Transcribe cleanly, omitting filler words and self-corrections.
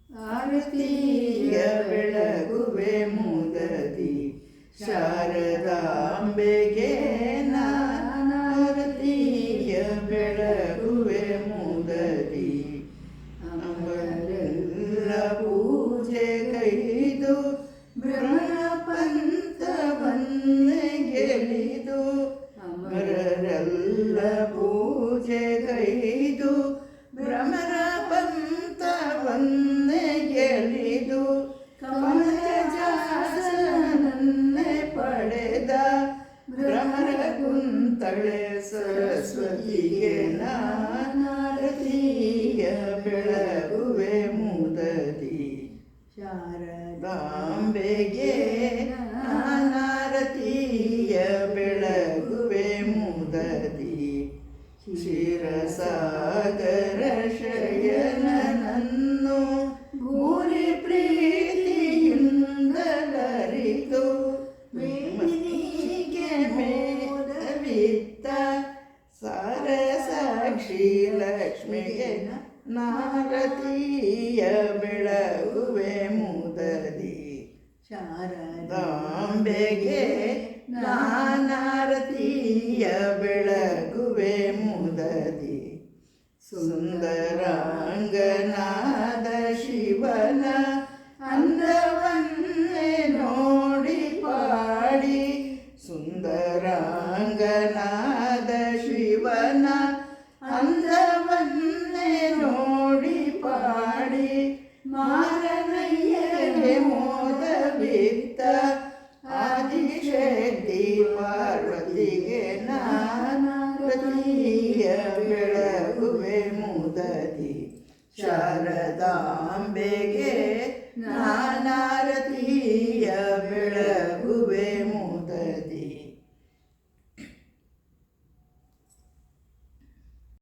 ಆರತಿಯ ಬೆಳಗುವೆ ಮುದದಿ ಶಾರದಾಂಬೆಗೆ ನಾರತಿಯ ಬೆಳಗುವೆ ಮುದದಿ ಅಮರೆಲ್ಲ ಪೂಜೆ ಕೈದು ಭ್ರಮರ ಪಂಥವನ್ನೇ ಗೆಲಿದು ಅಮರರೆಲ್ಲ ಪೂಜೆ ಕೈದು ಭ್ರಮರ ಪಂಥವನ್ನೇ ಗೆಲಿದು ಕಮಲಜಾಸನನ್ನೇ ಪಡೆದ ಭ್ರಮರ ಕುಂತಳೆ ಸರಸ್ವತಿಗೆ ನಾರತಿಯ ಬೆಳಗುವೆ ಮುದದಿ ಶಾರದಾಂಬೆಗೆ ನಾರತಿಯ ಬೆಳಗುವೆ ಮುದದಿ ಕ್ಷೀರಸಾಗರ ಶಯನನನ್ನು ಭೂರಿ ಪ್ರೀತಿಯಿಂದಲರಿತು ಮೇನಿಗೆ ಮೇದವಿತ್ತ ಸಾರಸಾಕ್ಷಿ ಲಕ್ಷ್ಮಿಗೆ ನಾರತಿಯ ಬೆಳಗುವೆ ಮುದದಿ ಶಾರದಾಂಬೆಗೆ ನಾರತಿಯ ಬೆಳಗುವೆ ಮುದದಿ ಸುಂದರಾಂಗನಾದ ಶಿವನ ಅಂದವನ್ನೇ ನೋಡಿ ಪಾಡಿ ಸುಂದರಾಂಗನಾದ ಶಿವನ ಅಂದವನ್ನೇ ನೋಡಿ ಪಾಡಿ ಮಾರನಯ್ಯಗೆ ಮೋದವಿತ್ತ